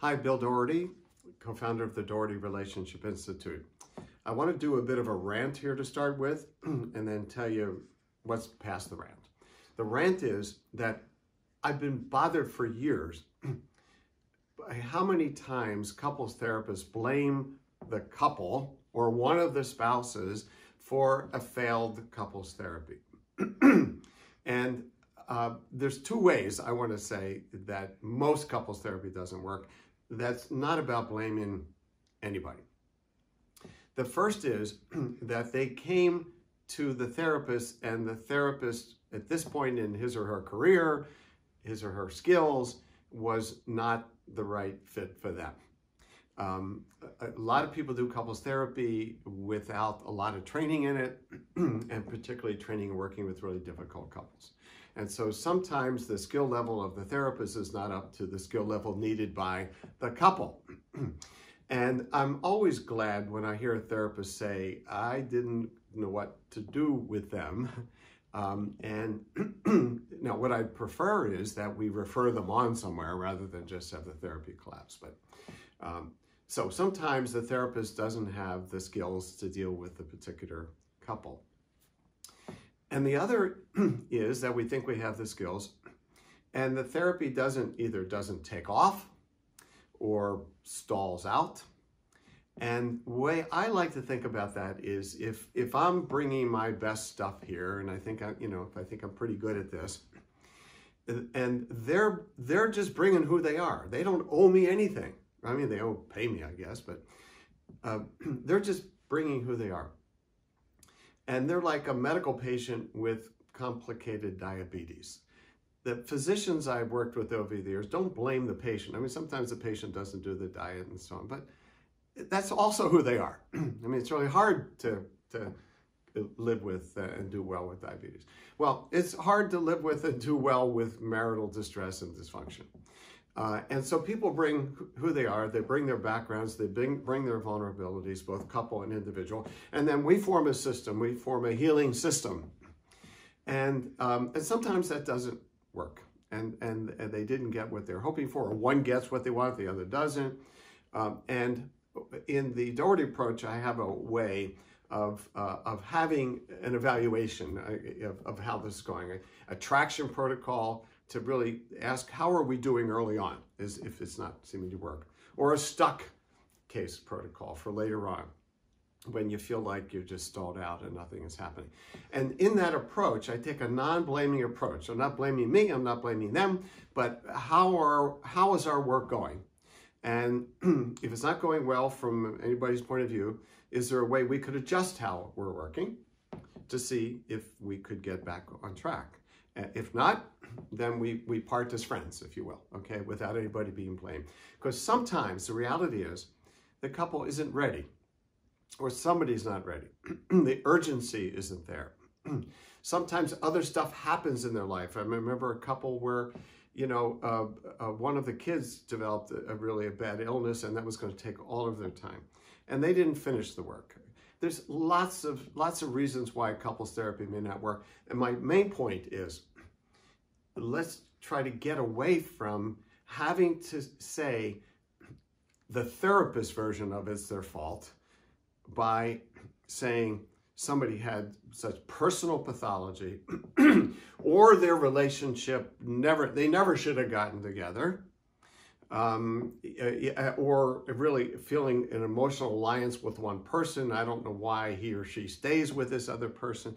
Hi, Bill Doherty, co-founder of the Doherty Relationship Institute. I want to do a bit of a rant here to start with and then tell you what's past the rant. The rant is that I've been bothered for years by how many times couples therapists blame the couple or one of the spouses for a failed couples therapy. And there's two ways I want to say that most couples therapy doesn't work. That's not about blaming anybody. The first is that they came to the therapist and the therapist at this point in his or her career, his or her skills, was not the right fit for them. A lot of people do couples therapy without a lot of training in it, and particularly training and working with really difficult couples. And so sometimes the skill level of the therapist is not up to the skill level needed by the couple. And I'm always glad when I hear a therapist say, I didn't know what to do with them. And now what I prefer is that we refer them on somewhere rather than just have the therapy collapse. But so sometimes the therapist doesn't have the skills to deal with the particular couple. And the other is that we think we have the skills and the therapy either doesn't take off or stalls out. And the way I like to think about that is if I'm bringing my best stuff here, and I think I'm pretty good at this, and they're just bringing who they are. They don't owe me anything. I mean, they don't pay me, I guess, but they're just bringing who they are. And they're like a medical patient with complicated diabetes. The physicians I've worked with over the years don't blame the patient. I mean, sometimes the patient doesn't do the diet and so on, but that's also who they are. I mean, it's really hard to live with and do well with diabetes. Well, it's hard to live with and do well with marital distress and dysfunction. And so people bring who they are, they bring their backgrounds, they bring their vulnerabilities, both couple and individual, and then we form a system, we form a healing system. And sometimes that doesn't work, and they didn't get what they're hoping for, or one gets what they want, the other doesn't. And in the Doherty approach, I have a way of having an evaluation of how this is going, a traction protocol to really ask, how are we doing early on, as if it's not seeming to work, or a stuck case protocol for later on, when you feel like you're just stalled out and nothing is happening. And in that approach, I take a non-blaming approach. I'm not blaming me, I'm not blaming them, but how is our work going? And if it's not going well from anybody's point of view, is there a way we could adjust how we're working to see if we could get back on track? If not, then we part as friends, if you will, okay, without anybody being blamed. Because sometimes the reality is the couple isn't ready, or somebody's not ready. The urgency isn't there. Sometimes other stuff happens in their life. I remember a couple where, one of the kids developed a really bad illness, and that was going to take all of their time. And they didn't finish the work. There's lots of reasons why couples therapy may not work. And my main point is, let's try to get away from having to say the therapist version of it's their fault by saying somebody had such personal pathology or their relationship they never should have gotten together, or really feeling an emotional alliance with one person. I don't know why he or she stays with this other person.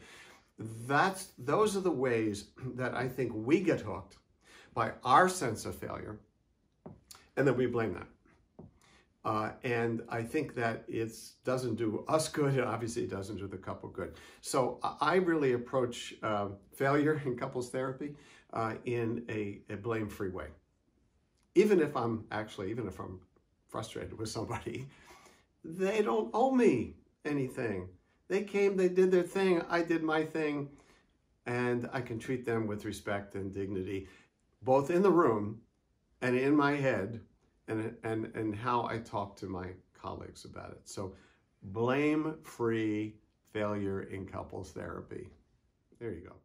Those are the ways that I think we get hooked by our sense of failure, and then we blame that. And I think that it doesn't do us good, and obviously it doesn't do the couple good. So I really approach failure in couples therapy in a blame-free way. Even if I'm frustrated with somebody, they don't owe me anything. They came, they did their thing, I did my thing, and I can treat them with respect and dignity, both in the room and in my head, and how I talk to my colleagues about it. So blame-free failure in couples therapy. There you go.